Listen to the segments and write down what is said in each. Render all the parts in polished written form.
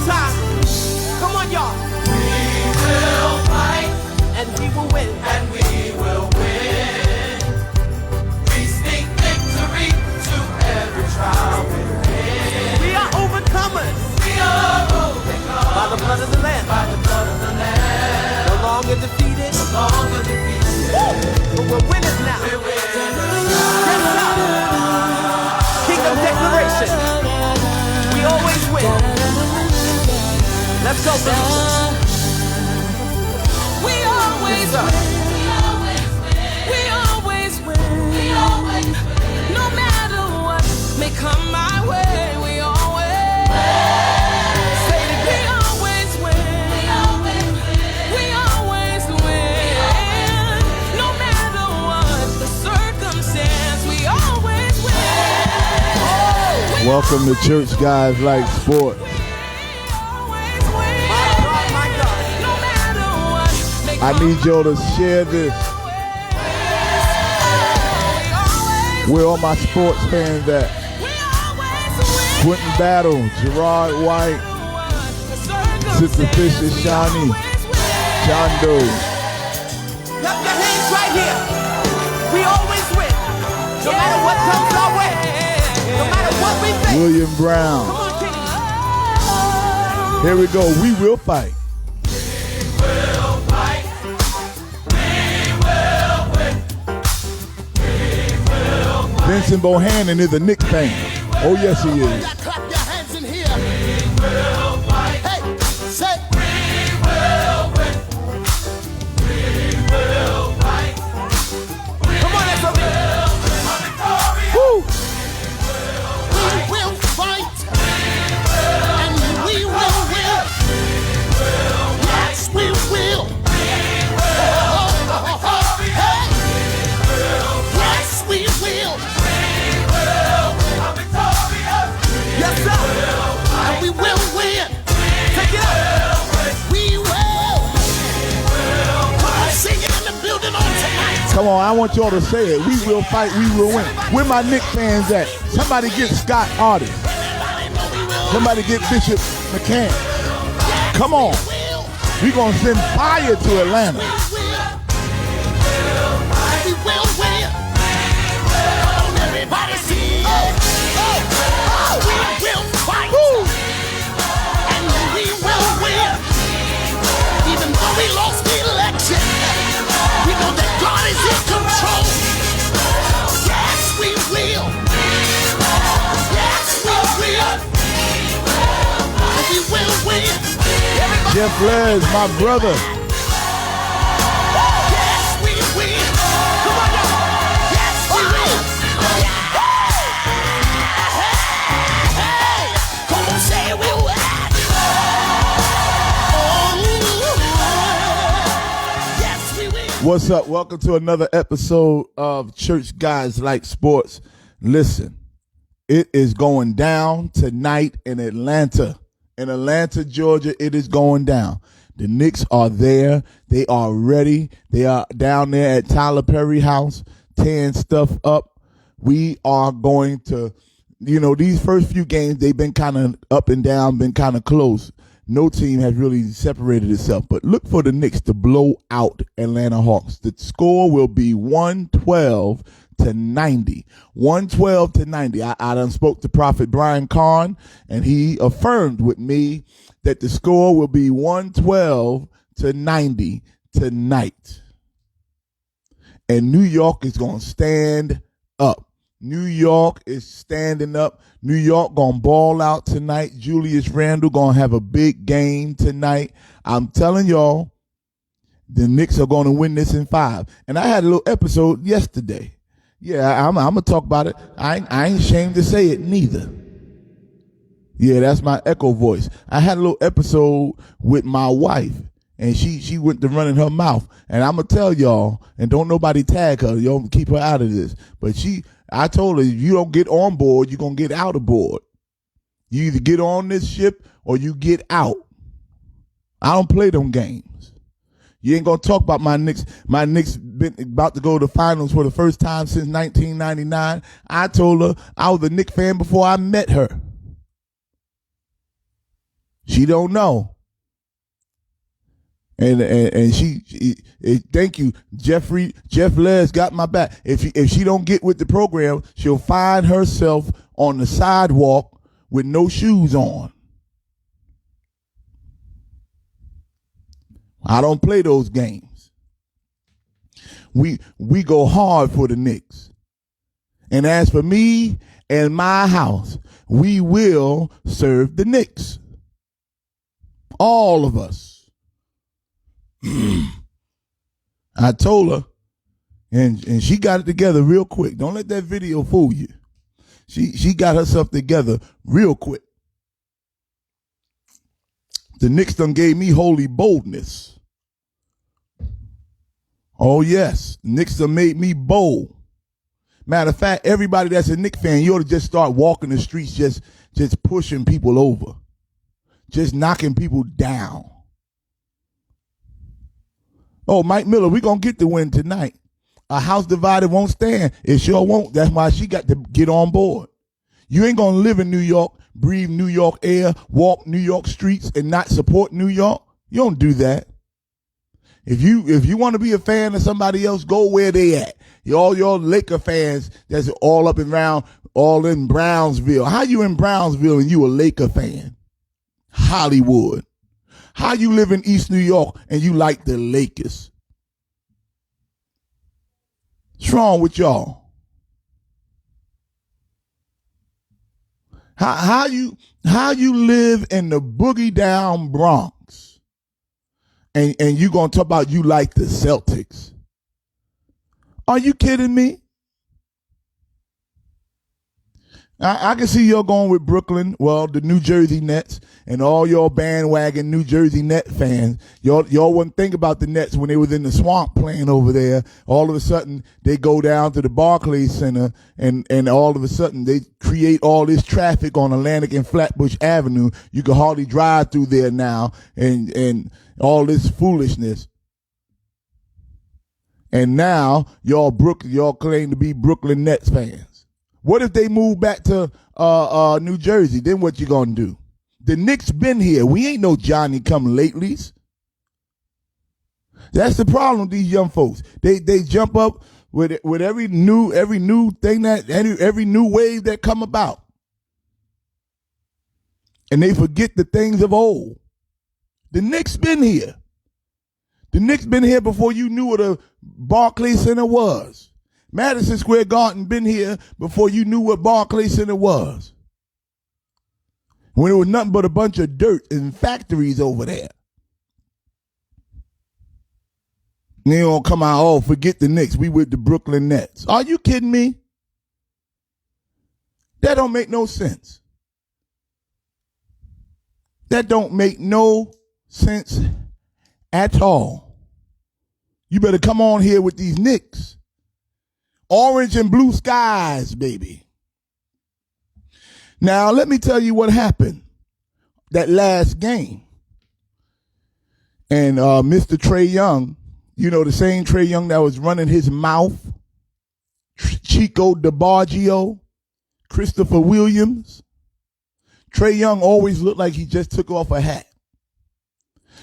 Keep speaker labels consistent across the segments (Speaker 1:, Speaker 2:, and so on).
Speaker 1: more time. Come on, y'all.
Speaker 2: We will fight,
Speaker 1: and we will win.
Speaker 2: And we will win. We speak victory to every trial we face.
Speaker 1: We are overcomers.
Speaker 2: We are overcomers
Speaker 1: by the blood of the Lamb.
Speaker 2: By the blood of the Lamb.
Speaker 1: No longer defeated.
Speaker 2: No longer defeated.
Speaker 1: But we're winners now.
Speaker 2: We're winners
Speaker 1: now. Yes, sir. Kingdom declaration. We always win. Let's go, Believers.
Speaker 3: We always win. We always win. We always win. No matter what may come my way, we always
Speaker 1: say it again.
Speaker 3: We always win. We always win. We always win. No matter what the circumstance, we always win.
Speaker 4: Welcome to Church Guys Like Sport. I need y'all to share this. Where all my sports fans at? Quentin Battle, Gerard White, Sister Fisher, Shawnee, John Doe.
Speaker 1: Clap your hands right here. We always win. No matter what comes our way. No matter what we face.
Speaker 4: William Brown.
Speaker 1: Come on, Kenny.
Speaker 4: Here we go. We will fight. Vincent Bohannon is a Knicks fan. Oh, yes, he is.
Speaker 5: Clap your hands in here. We will fight. Hey, say.
Speaker 2: We will win. We will fight.
Speaker 1: Come on, SOB.
Speaker 5: Woo. We will fight. And we will win. Yes, we will. Yes, we will.
Speaker 1: Yes, sir.
Speaker 5: And we will win.
Speaker 1: Take it up.
Speaker 5: We will. Come on, sing it in the building on tonight.
Speaker 4: Come on, I want y'all to say it. We will fight, we will win. Where my Knicks fans at? Somebody get Scott Artist. Somebody get Bishop McCann. Come on. We're going to send fire to Atlanta.
Speaker 5: We will win. Come on, everybody sing. We will fight. And we will win. Even though we lost the election, we know that God is in control. Yes, we will. Yes, we will. And we will win.
Speaker 4: Jeff Les, my brother.
Speaker 5: Yes, we will. Come on, y'all. Yes, we will. Hey, come on, say we will. Yes, we will.
Speaker 4: What's up? Welcome to another episode of Church Guys Like Sports. Listen, it is going down tonight in Atlanta. In Atlanta, Georgia, it is going down. The Knicks are there. They are ready. They are down there at Tyler Perry House, tearing stuff up. We are going to, these first few games, they've been kind of up and down, been kind of close. No team has really separated itself. But look for the Knicks to blow out Atlanta Hawks. The score will be 112 to 90. 112 to 90. I done spoke to Prophet Brian Kahn, and he affirmed with me that the score will be 112 to 90 tonight. And New York is going to stand up. New York is standing up. New York going to ball out tonight. Julius Randle going to have a big game tonight. I'm telling y'all, the Knicks are going to win this in 5. And I had a little episode yesterday. Yeah, I'm going to talk about it. I ain't ashamed to say it neither. Yeah, that's my echo voice. I had a little episode with my wife, and she went to running her mouth. And I'm going to tell y'all, and don't nobody tag her. Y'all keep her out of this. But I told her, if you don't get on board, you're going to get out of board. You either get on this ship or you get out. I don't play them games. You ain't going to talk about my Knicks. My Knicks been about to go to the finals for the first time since 1999. I told her I was a Knicks fan before I met her. She don't know. And she thank you, Jeff Les got my back. If she don't get with the program, she'll find herself on the sidewalk with no shoes on. I don't play those games. We go hard for the Knicks. And as for me and my house, we will serve the Knicks. All of us. I told her, and she got it together real quick. Don't let that video fool you. She got herself together real quick. The Knicks done gave me holy boldness. Oh yes, Knicks done made me bold. Matter of fact, everybody that's a Knicks fan, you ought to just start walking the streets, just pushing people over, just knocking people down. Oh, Mike Miller, we're going to get the win tonight. A house divided won't stand. It sure won't. That's why she got to get on board. You ain't going to live in New York, breathe New York air, walk New York streets, and not support New York. You don't do that. If you want to be a fan of somebody else, go where they at. All your Laker fans that's all up and around, all in Brownsville. How you in Brownsville and you a Laker fan? Hollywood. How you live in East New York and you like the Lakers? What's wrong with y'all? How you live in the boogie down Bronx and you gonna talk about you like the Celtics? Are you kidding me? I can see y'all going with Brooklyn, well, the New Jersey Nets, and all y'all bandwagon New Jersey Net fans. Y'all wouldn't think about the Nets when they was in the swamp playing over there. All of a sudden, they go down to the Barclays Center, and all of a sudden, they create all this traffic on Atlantic and Flatbush Avenue. You can hardly drive through there now, and all this foolishness. And now, y'all claim to be Brooklyn Nets fans. What if they move back to New Jersey? Then what you gonna do? The Knicks been here. We ain't no Johnny come latelys. That's the problem with these young folks. They jump up with every new thing every new wave that come about, and they forget the things of old. The Knicks been here. The Knicks been here before you knew what a Barclays Center was. Madison Square Garden been here before you knew what Barclays Center was. When it was nothing but a bunch of dirt and factories over there. And they don't come out, oh, forget the Knicks. We with the Brooklyn Nets. Are you kidding me? That don't make no sense. That don't make no sense at all. You better come on here with these Knicks. Orange and blue skies, baby. Now, let me tell you what happened that last game. And Mr. Trae Young, you know, the same Trae Young that was running his mouth, Chico DiBargio, Christopher Williams. Trae Young always looked like he just took off a hat.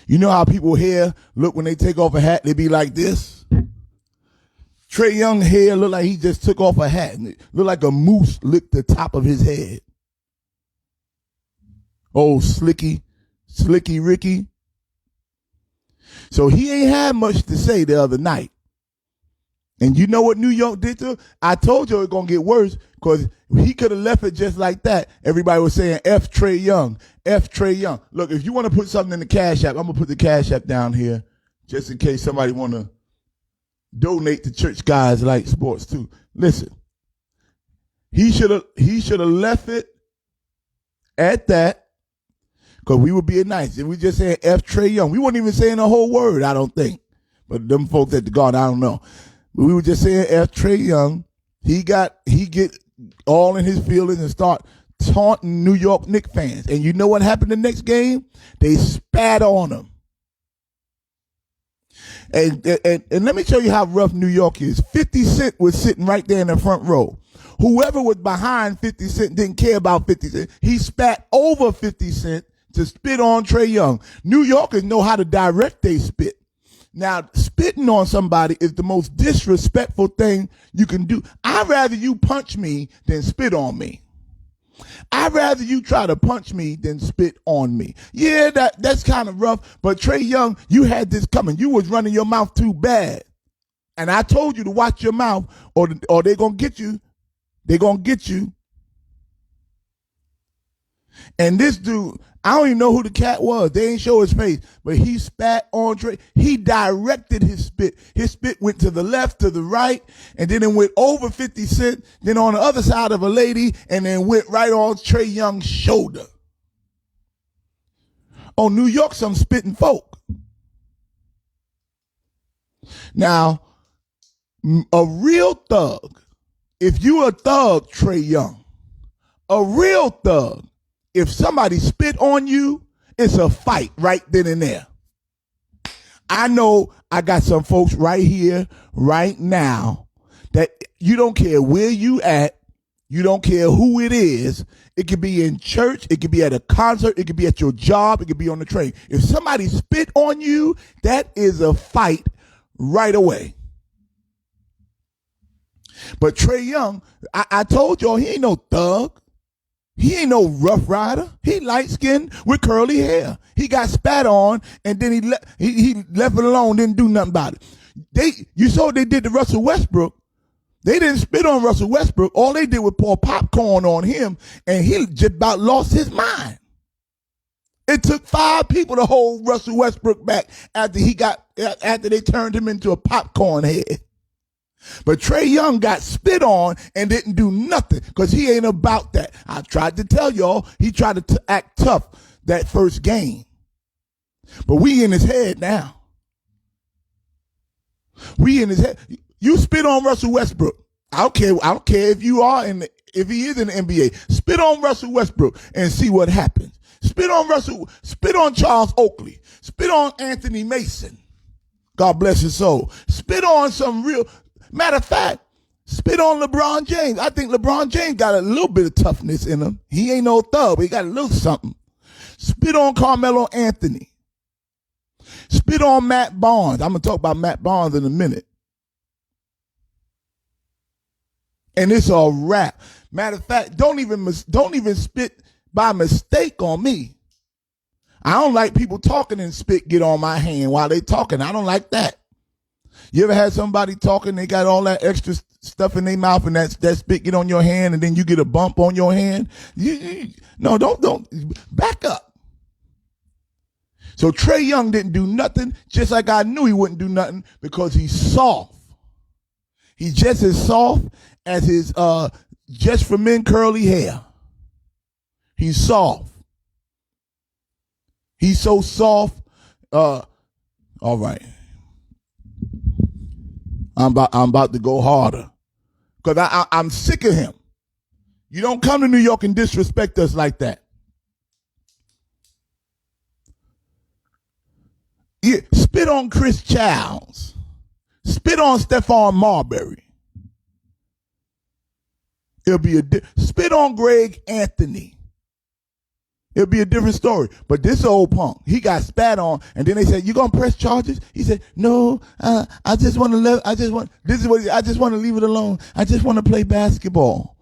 Speaker 4: You know how people hair look when they take off a hat, they be like this? Trae Young hair looked like he just took off a hat. And it looked like a moose licked the top of his head. Oh, Slicky Ricky. So he ain't had much to say the other night. And you know what New York did to him? I told you it was going to get worse because he could have left it just like that. Everybody was saying, F Trae Young, F Trae Young. Look, if you want to put something in the Cash App, I'm going to put the Cash App down here just in case somebody want to donate to Church Guys Like Sports too. Listen, he should have left it at that because we were being nice. If we just saying F Trae Young, we weren't even saying the whole word, I don't think. But them folks at the Garden, I don't know. But we were just saying F Trae Young. He get all in his feelings and start taunting New York Knicks fans. And you know what happened the next game? They spat on him. And let me tell you how rough New York is. 50 Cent was sitting right there in the front row. Whoever was behind 50 Cent didn't care about 50 Cent. He spat over 50 Cent to spit on Trae Young. New Yorkers know how to direct their spit. Now, spitting on somebody is the most disrespectful thing you can do. I'd rather you punch me than spit on me. I'd rather you try to punch me than spit on me. Yeah, that's kind of rough, but Trae Young, you had this coming. You was running your mouth too bad. And I told you to watch your mouth or they're going to get you. They're going to get you. And this dude, I don't even know who the cat was. They ain't show his face, but he spat on Trae. He directed his spit. His spit went to the left, to the right, and then it went over 50 Cent, then on the other side of a lady, and then went right on Trae Young's shoulder. Oh, New York, some spitting folk. Now, a real thug, if you a thug, Trae Young, a real thug, if somebody spit on you, it's a fight right then and there. I know I got some folks right here, right now, that you don't care where you at, you don't care who it is. It could be in church, it could be at a concert, it could be at your job, it could be on the train. If somebody spit on you, that is a fight right away. But Trae Young, I told y'all, he ain't no thug. He ain't no rough rider. He light skinned with curly hair. He got spat on and then he left it alone, didn't do nothing about it. You saw what they did to Russell Westbrook. They didn't spit on Russell Westbrook. All they did was pour popcorn on him and he just about lost his mind. It took 5 people to hold Russell Westbrook back after they turned him into a popcorn head. But Trae Young got spit on and didn't do nothing because he ain't about that. I tried to tell y'all, he tried to act tough that first game. But we in his head now. We in his head. You spit on Russell Westbrook. I don't care if you are if he is in the NBA. Spit on Russell Westbrook and see what happens. Spit on Charles Oakley. Spit on Anthony Mason. God bless his soul. Spit on some real. Matter of fact, spit on LeBron James. I think LeBron James got a little bit of toughness in him. He ain't no thug, but he got a little something. Spit on Carmelo Anthony. Spit on Matt Barnes. I'm going to talk about Matt Barnes in a minute. And it's a wrap. Matter of fact, don't even spit by mistake on me. I don't like people talking and spit get on my hand while they talking. I don't like that. You ever had somebody talking, they got all that extra stuff in their mouth and that spit get on your hand and then you get a bump on your hand? No, don't. Back up. So Trae Young didn't do nothing, just like I knew he wouldn't do nothing because he's soft. He's just as soft as his Just for Men curly hair. He's soft. He's so soft. All right. I'm about to go harder because I'm sick of him. You don't come to New York and disrespect us like that. Yeah, spit on Chris Childs. Spit on Stephon Marbury. It'll be spit on Greg Anthony. It'll be a different story. But this old punk, he got spat on, and then they said, "You gonna press charges?" He said, "No, I just want to leave it alone. I just want to play basketball."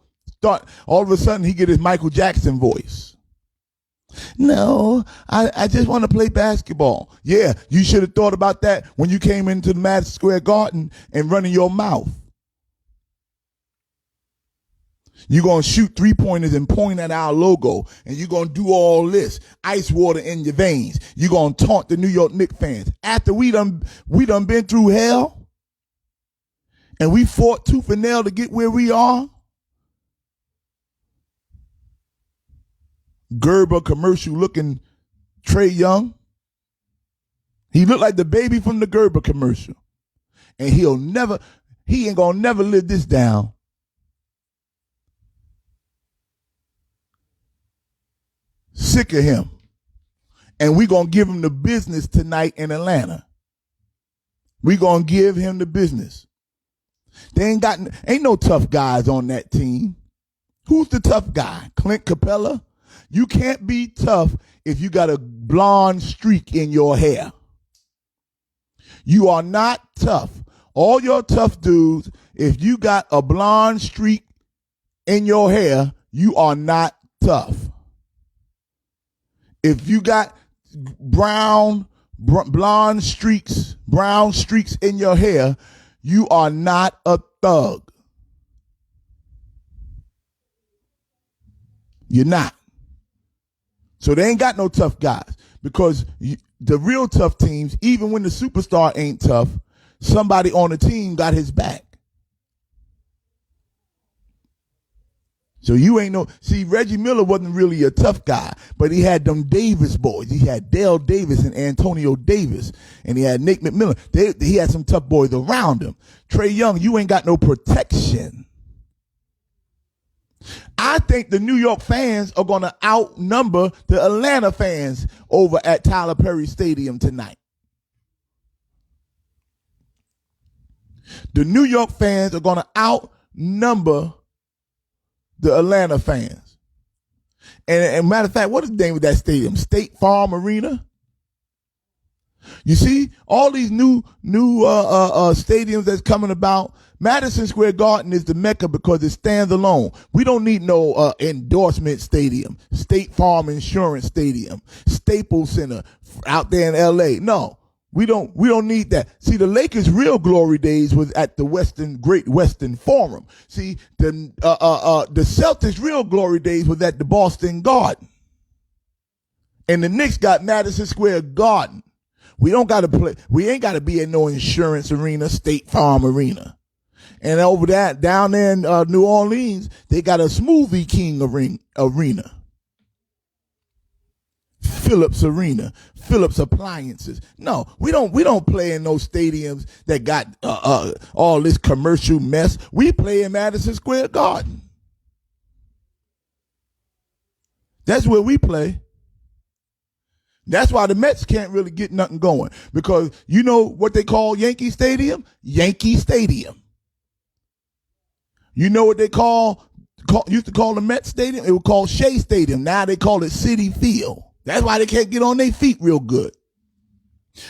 Speaker 4: All of a sudden, he get his Michael Jackson voice. "No, I just want to play basketball." Yeah, you should have thought about that when you came into the Madison Square Garden and running your mouth. You're going to shoot 3-pointers and point at our logo, and you're going to do all this, ice water in your veins. You're going to taunt the New York Knicks fans. After we done been through hell, and we fought tooth and nail to get where we are. Gerber commercial looking Trae Young. He looked like the baby from the Gerber commercial. And he ain't going to never live this down. Sick of him. And we're going to give him the business tonight in Atlanta. We're going to give him the business. Ain't no tough guys on that team. Who's the tough guy? Clint Capella? You can't be tough if you got a blonde streak in your hair. You are not tough. All your tough dudes, if you got a blonde streak in your hair, you are not tough. If you got blonde streaks, brown streaks in your hair, you are not a thug. You're not. So they ain't got no tough guys because the real tough teams, even when the superstar ain't tough, somebody on the team got his back. So you ain't no, see, Reggie Miller wasn't really a tough guy, but he had them Davis boys. He had Dale Davis and Antonio Davis, and he had Nick McMillan. He had some tough boys around him. Trae Young, you ain't got no protection. I think the New York fans are going to outnumber the Atlanta fans over at Tyler Perry Stadium tonight. The New York fans are going to outnumber the Atlanta fans. And matter of fact, what is the name of that stadium? State Farm Arena? You see, all these new stadiums that's coming about. Madison Square Garden is the mecca because it stands alone. We don't need no endorsement stadium, State Farm Insurance Stadium, Staples Center out there in L.A. No, we don't need that. See, the Lakers' real glory days was at the Great Western Forum. See, the Celtics' real glory days was at the Boston Garden, and the Knicks got Madison Square Garden. We don't got to play. We ain't got to be in no insurance arena, State Farm Arena. And over that, down there in New Orleans, they got a Smoothie King arena. Phillips Arena, Phillips Appliances. No, we don't play in those stadiums that got all this commercial mess. We play in Madison Square Garden. That's where we play. That's why the Mets can't really get nothing going, because you know what they call Yankee Stadium? Yankee Stadium. You know what they used to call the Mets Stadium? It was called Shea Stadium. Now they call it Citi Field. That's why they can't get on their feet real good.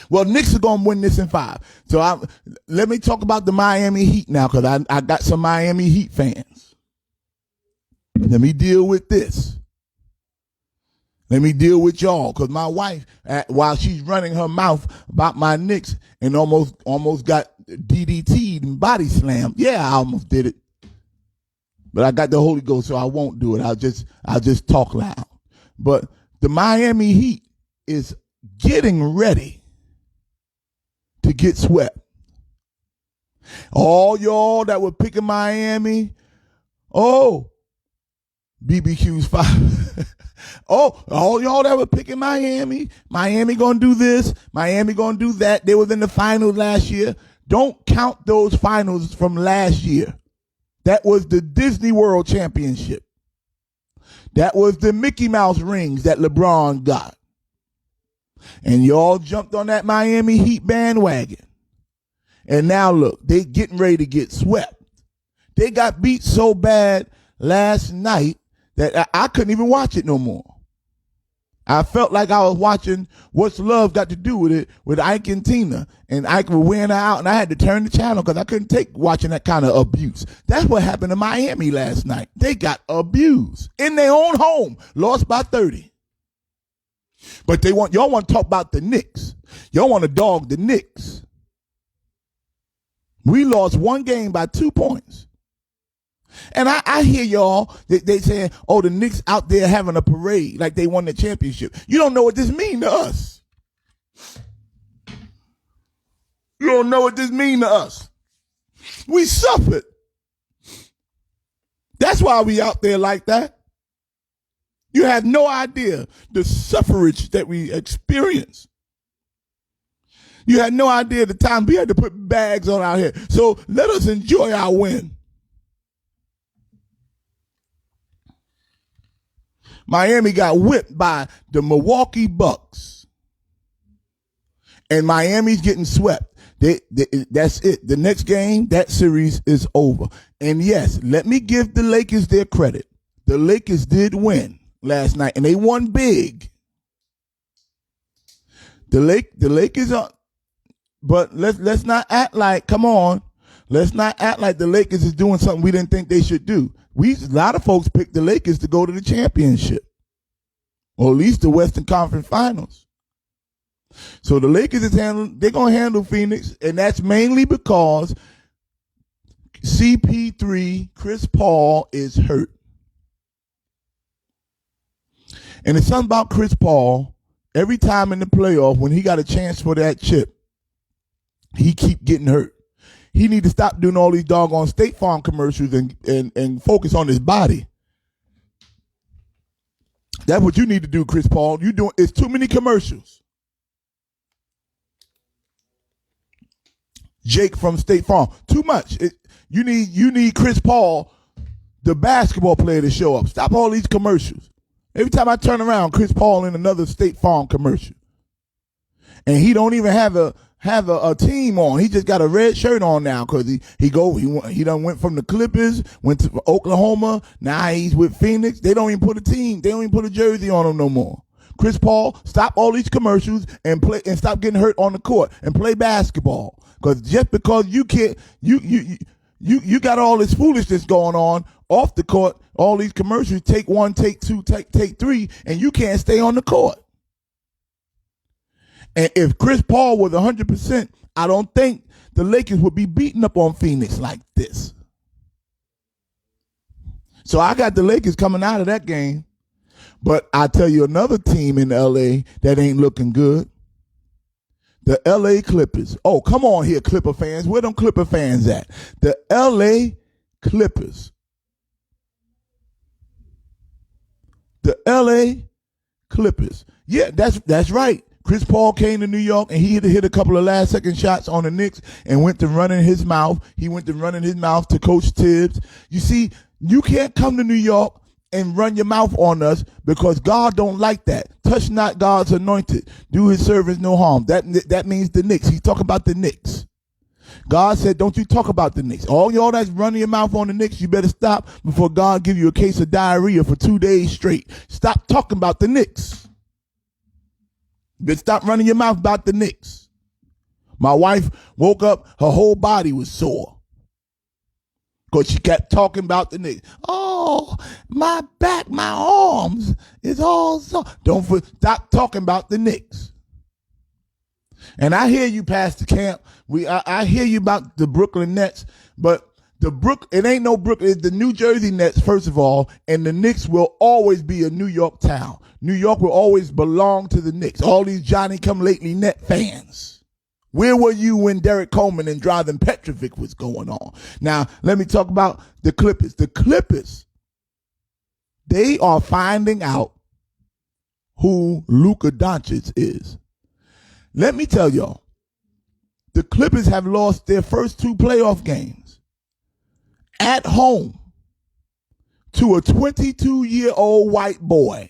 Speaker 4: Well, Knicks are going to win this in 5. So let me talk about the Miami Heat now, because I got some Miami Heat fans. Let me deal with this. Let me deal with y'all, because my wife, while she's running her mouth about my Knicks and almost got DDT'd and body slammed. Yeah, I almost did it. But I got the Holy Ghost, so I won't do it. I'll just talk loud. But the Miami Heat is getting ready to get swept. All y'all that were picking Miami, BBQ's 5. All y'all that were picking Miami gonna do this, Miami gonna do that. They was in the finals last year. Don't count those finals from last year. That was the Disney World Championship. That was the Mickey Mouse rings that LeBron got. And y'all jumped on that Miami Heat bandwagon. And now look, they getting ready to get swept. They got beat so bad last night that I couldn't even watch it no more. I felt like I was watching What's Love Got to Do with It with Ike and Tina. And Ike was wearing her out, and I had to turn the channel because I couldn't take watching that kind of abuse. That's what happened to Miami last night. They got abused in their own home, lost by 30. But y'all want to talk about the Knicks. Y'all want to dog the Knicks. We lost one game by 2 points. And I hear y'all, they saying, the Knicks out there having a parade like they won the championship. You don't know what this means to us. You don't know what this means to us. We suffered. That's why we out there like that. You have no idea the suffrage that we experienced. You had no idea the time we had to put bags on our head. So let us enjoy our win. Miami got whipped by the Milwaukee Bucks. And Miami's getting swept. That's it. The next game, that series is over. And yes, let me give the Lakers their credit. The Lakers did win last night, and they won big. The Lakers are, but let's not act like, come on, let's not act like the Lakers is doing something we didn't think they should do. A lot of folks picked the Lakers to go to the championship, or at least the Western Conference Finals. So the Lakers they're gonna handle Phoenix, and that's mainly because CP3, Chris Paul, is hurt. And it's something about Chris Paul. Every time in the playoff, when he got a chance for that chip, he keep getting hurt. He need to stop doing all these doggone State Farm commercials and focus on his body. That's what you need to do, Chris Paul. It's too many commercials. Jake from State Farm, too much. You need Chris Paul, the basketball player, to show up. Stop all these commercials. Every time I turn around, Chris Paul in another State Farm commercial. And he don't even have a team on. He just got a red shirt on now because he done went from the Clippers, went to Oklahoma. Now he's with Phoenix. They don't even put a team. They don't even put a jersey on him no more. Chris Paul, stop all these commercials and stop getting hurt on the court and play basketball. Because just because you can't, you got all this foolishness going on off the court, all these commercials, take one, take two, take three, and you can't stay on the court. And if Chris Paul was 100%, I don't think the Lakers would be beating up on Phoenix like this. So I got the Lakers coming out of that game. But I tell you another team in LA that ain't looking good. The LA Clippers. Oh, come on here, Clipper fans. Where them Clipper fans at? The LA Clippers. The LA Clippers. Yeah, that's right. Chris Paul came to New York and he hit a couple of last-second shots on the Knicks and went to running his mouth. He went to running his mouth to Coach Tibbs. You see, you can't come to New York and run your mouth on us because God don't like that. Touch not God's anointed. Do his servants no harm. That means the Knicks. He's talking about the Knicks. God said, don't you talk about the Knicks. All y'all that's running your mouth on the Knicks, you better stop before God give you a case of diarrhea for 2 days straight. Stop talking about the Knicks. But stop running your mouth about the Knicks. My wife woke up, her whole body was sore because she kept talking about the Knicks. Oh, my back, my arms is all sore. Stop talking about the Knicks. And I hear you, Pastor Camp. I hear you about the Brooklyn Nets, but it ain't no Brooklyn. It's the New Jersey Nets, first of all, and the Knicks will always be a New York town. New York will always belong to the Knicks. All these Johnny-come-lately Net fans. Where were you when Derek Coleman and Drazen Petrovic was going on? Now, let me talk about the Clippers. The Clippers, they are finding out who Luka Doncic is. Let me tell y'all, the Clippers have lost their first 2 playoff games at home to a 22-year-old white boy.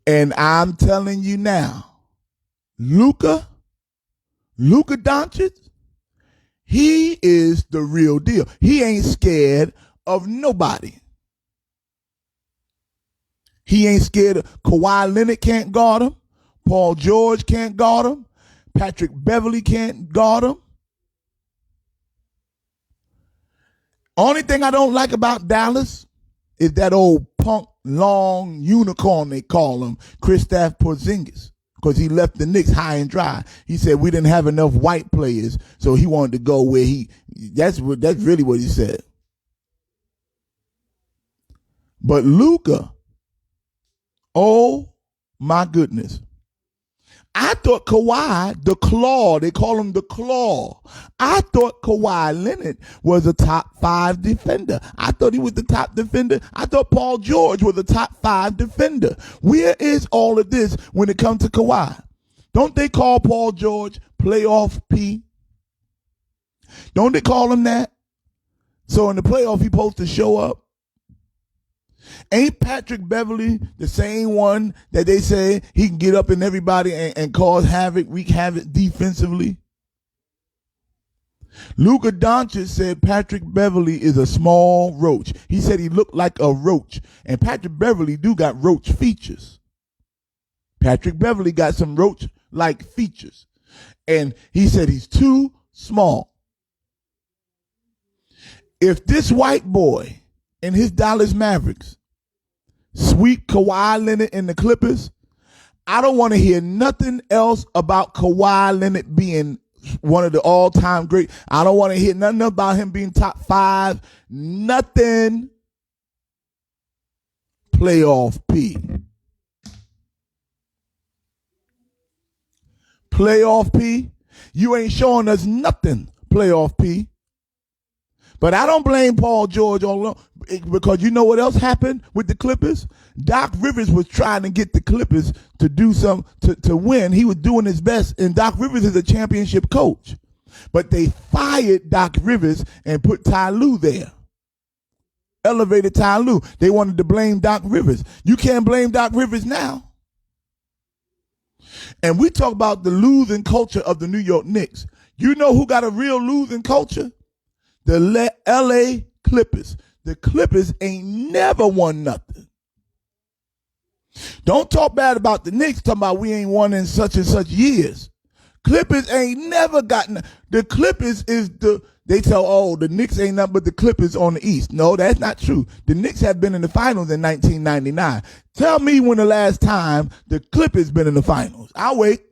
Speaker 4: And I'm telling you now, Luka Doncic, he is the real deal. He ain't scared of nobody. He ain't scared of Kawhi Leonard can't guard him. Paul George can't guard him. Patrick Beverly can't guard him. Only thing I don't like about Dallas is that old punk long unicorn they call him, Kristaps Porzingis, because he left the Knicks high and dry. He said we didn't have enough white players, so he wanted to go where that's really what he said. But Luka, oh my goodness. I thought Kawhi, the Claw, they call him the Claw. I thought Kawhi Leonard was a top 5 defender. I thought he was the top defender. I thought Paul George was a top 5 defender. Where is all of this when it comes to Kawhi? Don't they call Paul George playoff P? Don't they call him that? So in the playoff, he's supposed to show up. Ain't Patrick Beverly the same one that they say he can get up in everybody and cause havoc, wreak havoc defensively? Luka Doncic said Patrick Beverly is a small roach. He said he looked like a roach. And Patrick Beverly do got roach features. Patrick Beverly got some roach-like features. And he said he's too small. If this white boy and his Dallas Mavericks sweep Kawhi Leonard and the Clippers, I don't want to hear nothing else about Kawhi Leonard being one of the all-time great. I don't want to hear nothing about him being top 5. Nothing. Playoff P. Playoff P. You ain't showing us nothing, Playoff P. But I don't blame Paul George on because you know what else happened with the Clippers? Doc Rivers was trying to get the Clippers to do some to win. He was doing his best, and Doc Rivers is a championship coach. But they fired Doc Rivers and put Ty Lue there. Elevated Ty Lue. They wanted to blame Doc Rivers. You can't blame Doc Rivers now. And we talk about the losing culture of the New York Knicks. You know who got a real losing culture? The L.A. Clippers. The Clippers ain't never won nothing. Don't talk bad about the Knicks, talking about we ain't won in such and such years. Clippers ain't never gotten. The Clippers is they tell, the Knicks ain't nothing but the Clippers on the East. No, that's not true. The Knicks have been in the finals in 1999. Tell me when the last time the Clippers been in the finals. I'll wait.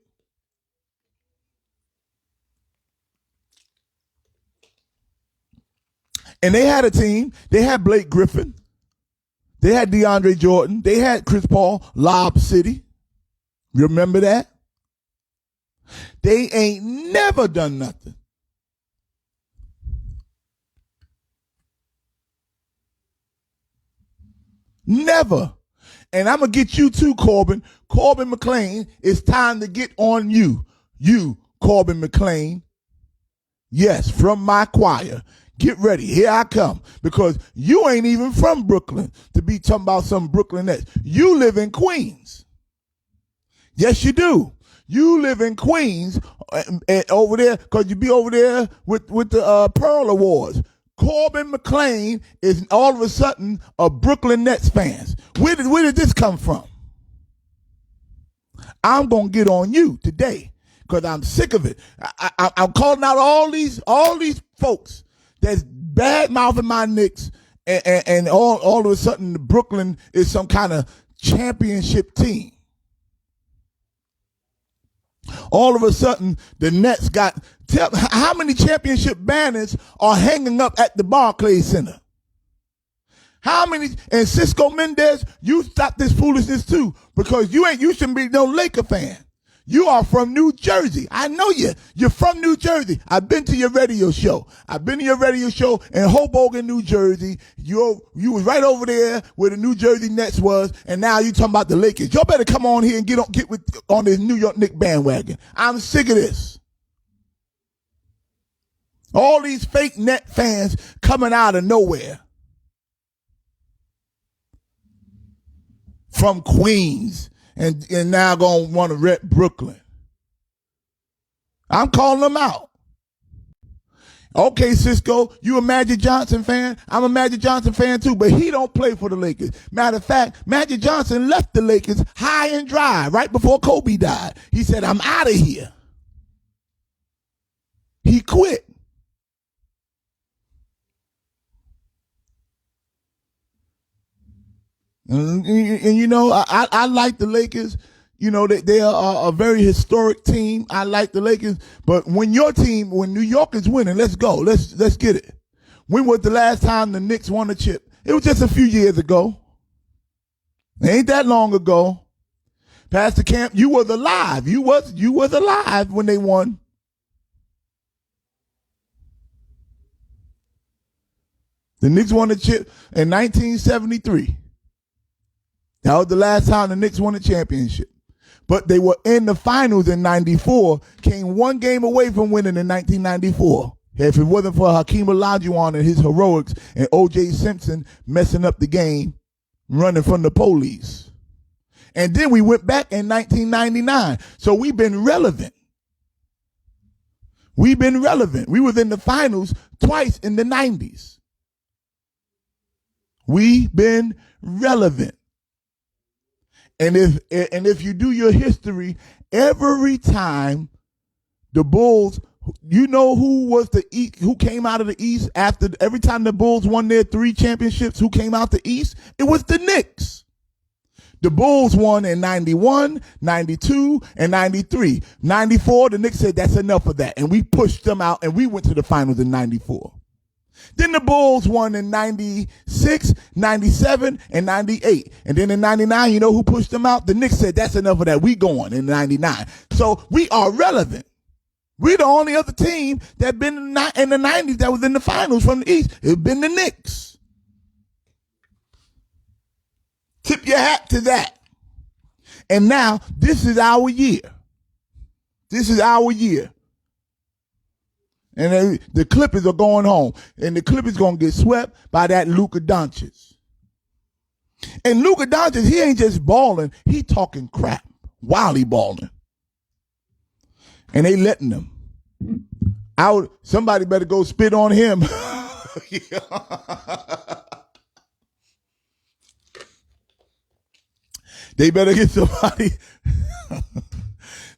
Speaker 4: And they had a team. They had Blake Griffin. They had DeAndre Jordan. They had Chris Paul, Lob City. Remember that? They ain't never done nothing. Never. And I'm going to get you too, Corbin. Corbin McLean, it's time to get on you. You, Corbin McLean. Yes, from my choir. Get ready. Here I come. Because you ain't even from Brooklyn to be talking about some Brooklyn Nets. You live in Queens. Yes, you do. You live in Queens over there because you be over there with the Pearl Awards. Corbin McLean is all of a sudden a Brooklyn Nets fan. Where did this come from? I'm going to get on you today because I'm sick of it. I'm calling out all these folks that's bad-mouthing my Knicks and all of a sudden Brooklyn is some kind of championship team. All of a sudden, the Nets how many championship banners are hanging up at the Barclays Center? How many? And Cisco Mendez, you stop this foolishness too, because you shouldn't be no Laker fan. You are from New Jersey. I know you. You're from New Jersey. I've been to your radio show. I've been to your radio show in Hoboken, New Jersey. You was right over there where the New Jersey Nets was, and now you talking about the Lakers. Y'all better come on here and get on this New York Knicks bandwagon. I'm sick of this. All these fake net fans coming out of nowhere. From Queens. And now going to want to rep Brooklyn. I'm calling them out. Okay, Cisco, you a Magic Johnson fan? I'm a Magic Johnson fan too, but he don't play for the Lakers. Matter of fact, Magic Johnson left the Lakers high and dry right before Kobe died. He said, I'm out of here. He quit. And you know, I like the Lakers. You know, they are a very historic team. I like the Lakers. But when New York is winning, let's go. Let's get it. When was the last time the Knicks won a chip? It was just a few years ago. It ain't that long ago. Pastor Camp, you was alive. You was alive when they won. The Knicks won a chip in 1973. That was the last time the Knicks won a championship. But they were in the finals in 94, came one game away from winning in 1994. If it wasn't for Hakeem Olajuwon and his heroics and O.J. Simpson messing up the game, running from the police. And then we went back in 1999. So we've been relevant. We've been relevant. We was in the finals twice in the 90s. We've been relevant. And if you do your history, every time the Bulls, you know who came out of the East after every time the Bulls won their 3 championships, who came out the East? It was the Knicks. The Bulls won in 91, 92, and 93. 94, the Knicks said that's enough of that. And we pushed them out and we went to the finals in 94. Then the Bulls won in 96, 97, and 98. And then in 99, you know who pushed them out? The Knicks said that's enough of that. We going in 99. So we are relevant. We're the only other team that been in the 90s that was in the finals from the East. It's been the Knicks. Tip your hat to that. And now, this is our year. This is our year. And the Clippers are going home. And the Clippers going to get swept by that Luka Doncic. And Luka Doncic, he ain't just balling. He talking crap while he balling. And they letting him. Somebody better go spit on him. They better get somebody.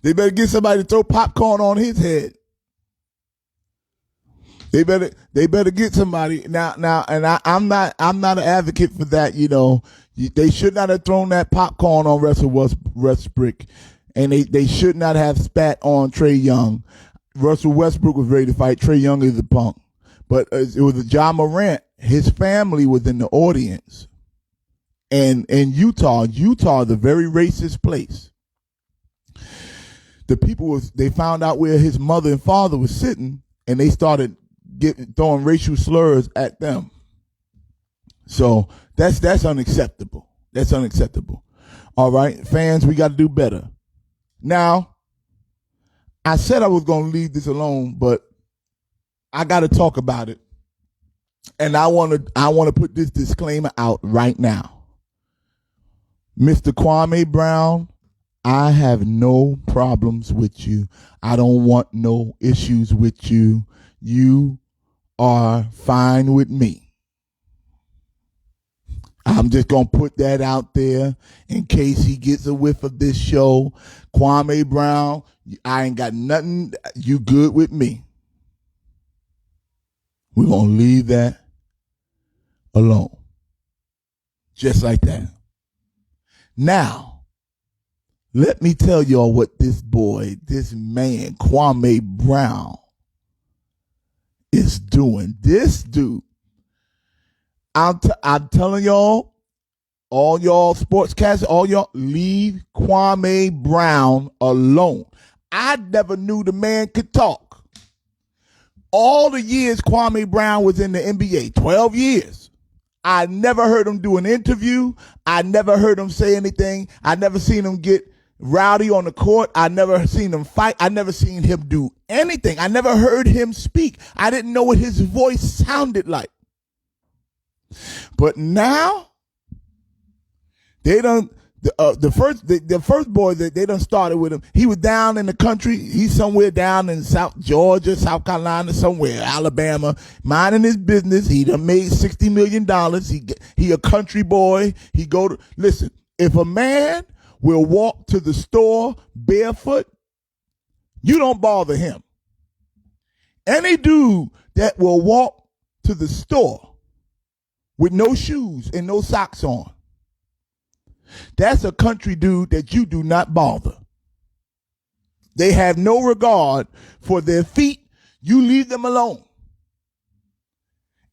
Speaker 4: They better get somebody to throw popcorn on his head. They better get somebody now. And I'm not an advocate for that. You know, they should not have thrown that popcorn on Russell Westbrook, and they should not have spat on Trae Young. Russell Westbrook was ready to fight. Trae Young is a punk, but it was Ja Morant. His family was in the audience. And in Utah, the very racist place. The people they found out where his mother and father was sitting, and they started throwing racial slurs at them. So that's unacceptable. That's unacceptable. All right, fans, we got to do better. Now, I said I was going to leave this alone, but I got to talk about it, and I want to put this disclaimer out right now. Mr. Kwame Brown, I have no problems with you. I don't want no issues with you. You are fine with me. I'm just going to put that out there in case he gets a whiff of this show. Kwame Brown, I ain't got nothing. You good with me. We're going to leave that alone. Just like that. Now, let me tell y'all what this man, Kwame Brown, is doing. This dude, I'm telling y'all, all y'all sportscasters, all y'all, leave Kwame Brown alone. I never knew the man could talk. All the years Kwame Brown was in the NBA, 12 years. I never heard him do an interview. I never heard him say anything. I never seen him get rowdy on the court. I never seen him fight. I never seen him do anything. I never heard him speak. I didn't know what his voice sounded like. But now, they done the first boy that they done started with him. He was down in the country. He's somewhere down in South Georgia, South Carolina, somewhere, Alabama, minding his business. He done made $60 million. He a country boy. Listen, if a man will walk to the store barefoot, you don't bother him. Any dude that will walk to the store with no shoes and no socks on, that's a country dude that you do not bother. They have no regard for their feet. You leave them alone.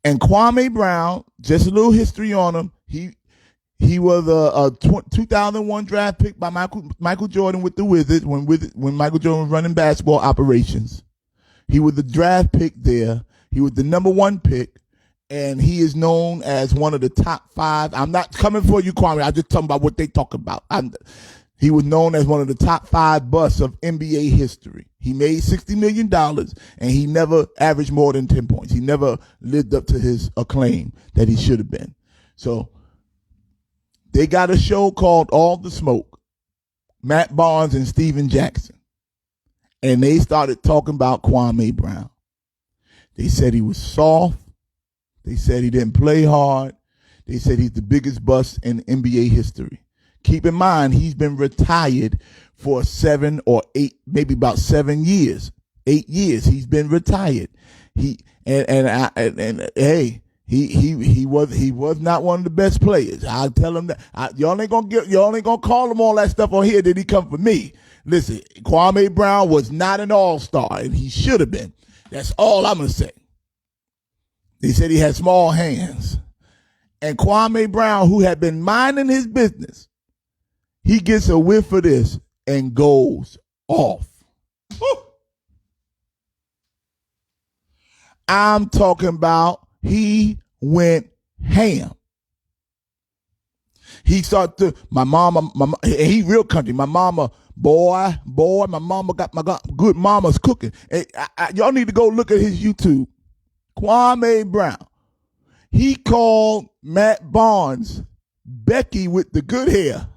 Speaker 4: And Kwame Brown, just a little history on him. He was a 2001 draft pick by Michael Jordan with the Wizards when Michael Jordan was running basketball operations. He was the draft pick there. He was the number 1 pick. And he is known as one of the top 5. I'm not coming for you, Kwame. I'm just talking about what they talk about. He was known as one of the top 5 busts of NBA history. He made $60 million, and he never averaged more than 10 points. He never lived up to his acclaim that he should have been. So they got a show called All the Smoke, Matt Barnes and Steven Jackson. and they started talking about Kwame Brown. They said he was soft. They said he didn't play hard. They said he's the biggest bust in NBA history. Keep in mind, he's been retired for 7 or 8, maybe about 7 years, 8 years. He's been retired. He was not one of the best players. I'll tell him that. Y'all ain't gonna call him all that stuff on here. Did he come for me? Listen, Kwame Brown was not an all-star, and he should have been. That's all I'm gonna say. They said he had small hands. And Kwame Brown, who had been minding his business, he gets a whiff of this and goes off. Woo. I'm talking about he went ham. He started to, my mama, he real country. My mama, boy, my mama got good mama's cooking. Hey, y'all need to go look at his YouTube. Kwame Brown. He called Matt Barnes Becky with the good hair.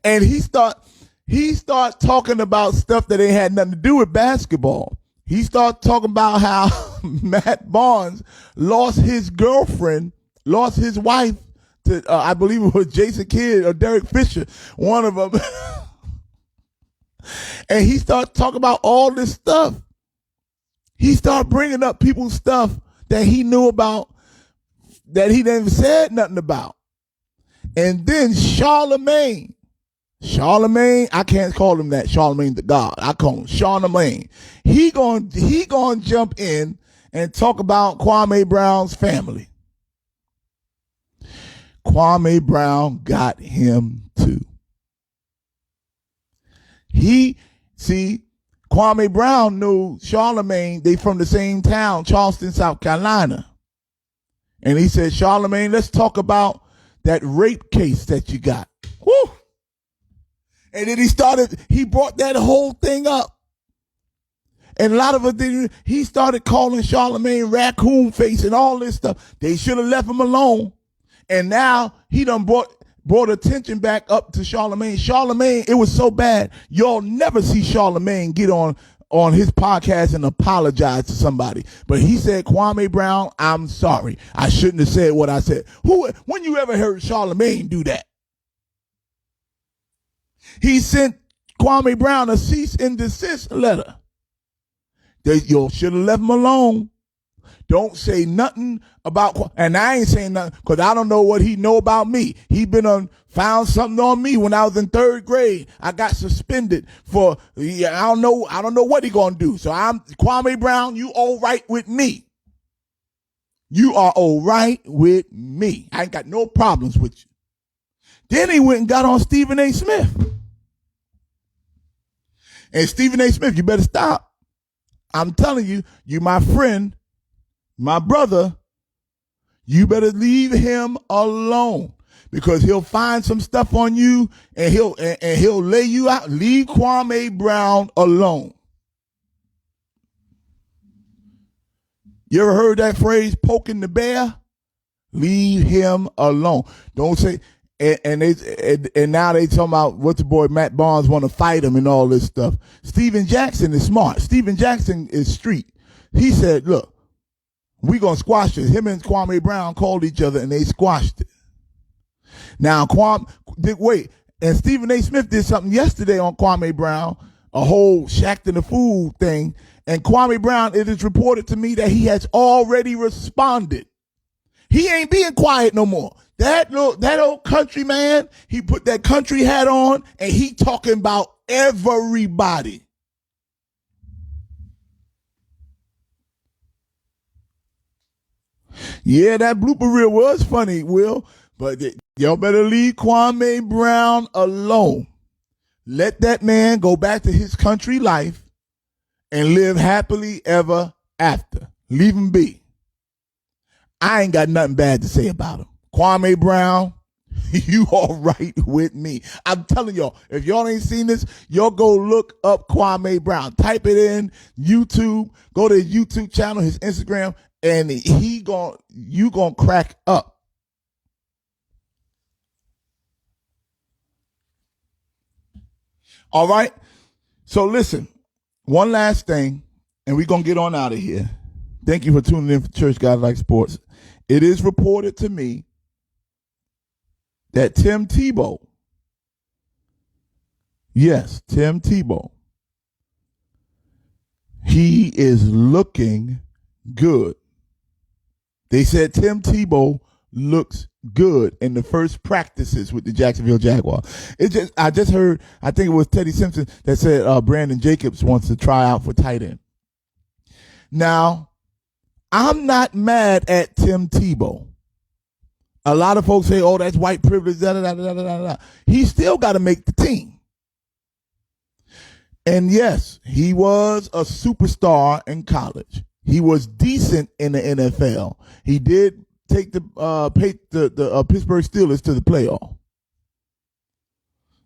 Speaker 4: And he start talking about stuff that ain't had nothing to do with basketball. He started talking about how Matt Barnes lost his wife to, I believe it was Jason Kidd or Derek Fisher, one of them. And he started talking about all this stuff. He started bringing up people's stuff that he knew about that he never said nothing about. And then Charlemagne, I can't call him that, Charlemagne the God. I call him Charlemagne. He gonna jump in and talk about Kwame Brown's family. Kwame Brown got him too. Kwame Brown knew Charlemagne. They from the same town, Charleston, South Carolina. And he said, Charlemagne, let's talk about that rape case that you got. Woo! And then he brought that whole thing up. And a lot of it, he started calling Charlemagne raccoon face and all this stuff. They should have left him alone. And now he done brought attention back up to Charlemagne. Charlemagne, it was so bad. Y'all never see Charlemagne get on his podcast and apologize to somebody. But he said, Kwame Brown, I'm sorry. I shouldn't have said what I said. When you ever heard Charlemagne do that? He sent Kwame Brown a cease and desist letter. You should have left him alone. Don't say nothing about, and I ain't saying nothing because I don't know what he know about me. He found something on me when I was in 3rd grade. I got suspended for, I don't know what he gonna do. So Kwame Brown, you all right with me. You are all right with me. I ain't got no problems with you. Then he went and got on Stephen A. Smith. And Stephen A. Smith, you better stop. I'm telling you, you my friend, my brother, you better leave him alone because he'll find some stuff on you and he'll lay you out. Leave Kwame Brown alone. You ever heard that phrase, poking the bear? Leave him alone. Don't say, and now they talking about what's the boy Matt Barnes want to fight him and all this stuff. Steven Jackson is smart. Steven Jackson is street. He said, look, we gonna squash it. Him and Kwame Brown called each other and they squashed it. Now wait, and Stephen A. Smith did something yesterday on Kwame Brown, a whole Shaq and the Fool thing. And Kwame Brown, it is reported to me that he has already responded. He ain't being quiet no more. That old country man, he put that country hat on and he talking about everybody. Yeah, that blooper reel was funny, Will, but y'all better leave Kwame Brown alone. Let that man go back to his country life and live happily ever after. Leave him be. I ain't got nothing bad to say about him. Kwame Brown, you all right with me. I'm telling y'all, if y'all ain't seen this, y'all go look up Kwame Brown. Type it in YouTube, go to his YouTube channel, his Instagram, and you gonna crack up. All right. So listen, one last thing, and we're going to get on out of here. Thank you for tuning in for Church Guys Like Sports. It is reported to me that Tim Tebow, yes, Tim Tebow, he is looking good. They said Tim Tebow looks good in the first practices with the Jacksonville Jaguars. I just heard, I think it was Teddy Simpson that said Brandon Jacobs wants to try out for tight end. Now, I'm not mad at Tim Tebow. A lot of folks say, oh, that's white privilege, da, da, da, da, da, da, da. He still got to make the team. And yes, he was a superstar in college. He was decent in the NFL. He did take the Pittsburgh Steelers to the playoff.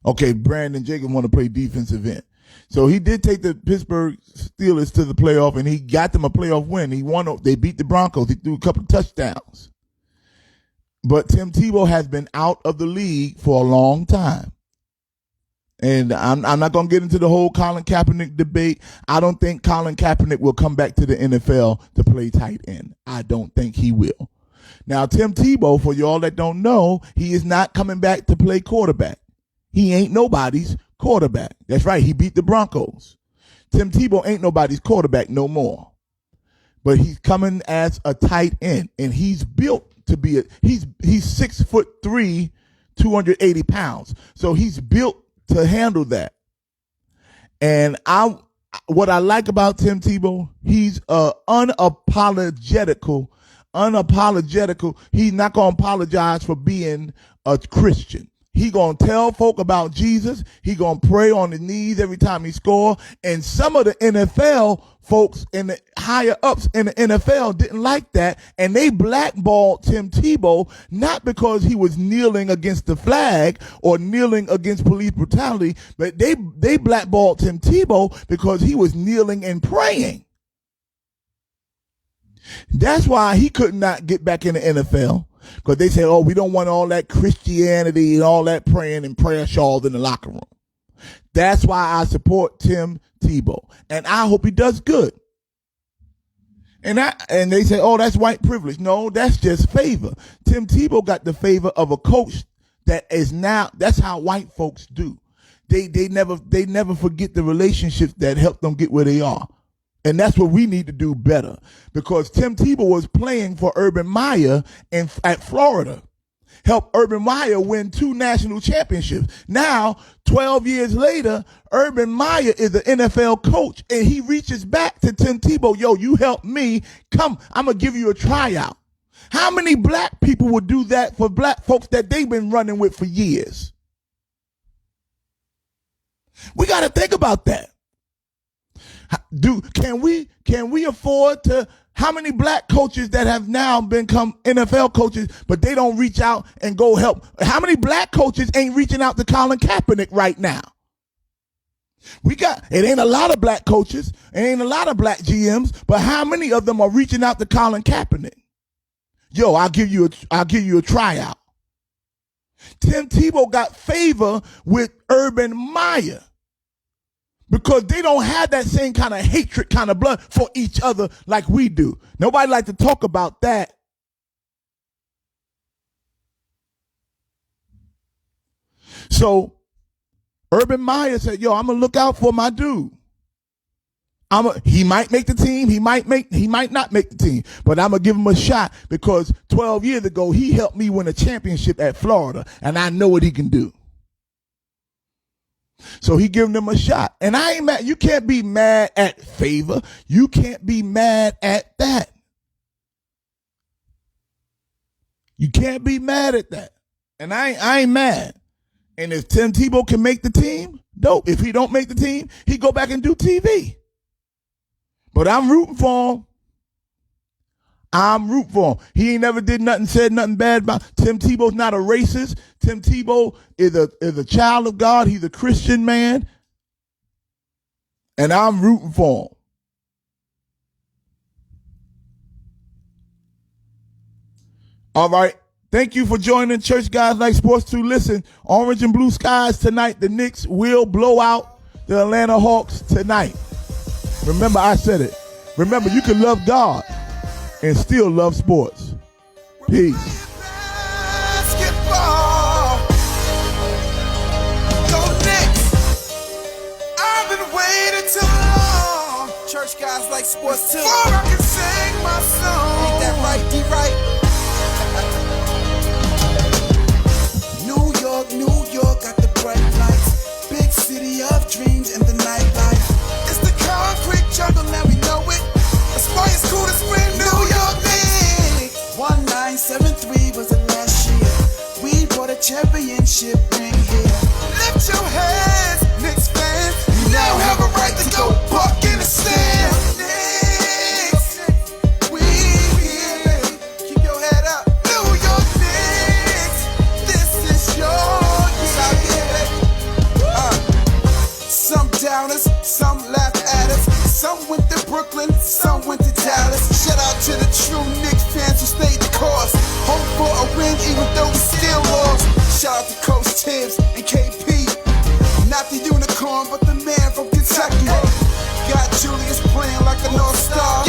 Speaker 4: Okay, Brandon Jacobs want to play defensive end. So he did take the Pittsburgh Steelers to the playoff, and he got them a playoff win. They beat the Broncos. He threw a couple of touchdowns. But Tim Tebow has been out of the league for a long time. And I'm not going to get into the whole Colin Kaepernick debate. I don't think Colin Kaepernick will come back to the NFL to play tight end. I don't think he will. Now, Tim Tebow, for y'all that don't know, he is not coming back to play quarterback. He ain't nobody's quarterback. That's right. He beat the Broncos. Tim Tebow ain't nobody's quarterback no more. But he's coming as a tight end, and he's built to be he's 6'3", 280 pounds. So he's built to handle that. And what I like about Tim Tebow, he's unapologetical. He's not going to apologize for being a Christian. He going to tell folk about Jesus. He going to pray on his knees every time he score. And some of the NFL folks in the higher ups in the NFL didn't like that. And they blackballed Tim Tebow, not because he was kneeling against the flag or kneeling against police brutality, but they blackballed Tim Tebow because he was kneeling and praying. That's why he could not get back in the NFL. Because they say, oh, we don't want all that Christianity and all that praying and prayer shawls in the locker room. That's why I support Tim Tebow. And I hope he does good. And they say, oh, that's white privilege. No, that's just favor. Tim Tebow got the favor of a coach that is now, that's how white folks do. They never forget the relationships that helped them get where they are. And that's what we need to do better, because Tim Tebow was playing for Urban Meyer at Florida, helped Urban Meyer win 2 national championships. Now, 12 years later, Urban Meyer is an NFL coach, and he reaches back to Tim Tebow. Yo, you helped me. Come, I'm going to give you a tryout. How many black people would do that for black folks that they've been running with for years? We got to think about that. Can we afford to, how many black coaches that have now become NFL coaches, but they don't reach out and go help? How many black coaches ain't reaching out to Colin Kaepernick right now? It ain't a lot of black coaches, it ain't a lot of black GMs, but how many of them are reaching out to Colin Kaepernick? Yo, I'll give you a tryout. Tim Tebow got favor with Urban Meyer, because they don't have that same kind of hatred, kind of blood for each other like we do. Nobody like to talk about that. So Urban Meyer said, yo, I'm going to look out for my dude. He might make the team. He might not make the team, but I'm going to give him a shot, because 12 years ago, he helped me win a championship at Florida, and I know what he can do. So he giving them a shot. And I ain't mad. You can't be mad at favor. You can't be mad at that. You can't be mad at that. And I ain't mad. And if Tim Tebow can make the team, dope. If he don't make the team, he go back and do TV. But I'm rooting for him. I'm rooting for him. He ain't never did nothing, said nothing bad about Tim Tebow's not a racist. Tim Tebow is a child of God. He's a Christian man. And I'm rooting for him. All right. Thank you for joining Church Guys Like Sports 2. Listen, orange and blue skies tonight. The Knicks will blow out the Atlanta Hawks tonight. Remember, I said it. Remember, you can love God and still love sports. Peace.
Speaker 5: Basketball. Go Knicks. I've been waiting too long.
Speaker 1: Church guys like sports too.
Speaker 5: Before I can sing my song.
Speaker 1: Ain't that right? D right?
Speaker 5: New York got the bright lights. Big city of dreams and the nightlife. It's the concrete jungle, now we know it. That's why it's cool to spring New York Knicks. 1973 was the last year. We brought a championship ring here. Lift your hands, Knicks fans. You now have a right to go buck in the stands. Knicks, we here. Keep your head up. New York Knicks, this is your year. Some doubters, some laugh at us. Some went to Brooklyn, some went to Dallas. Shout out to the true Knicks fans who stayed the course. Hope for a win even though we still lost. Shout out to Coach Tibbs and KP. Not the unicorn, but the man from Kentucky. Got Julius playing like a North Star.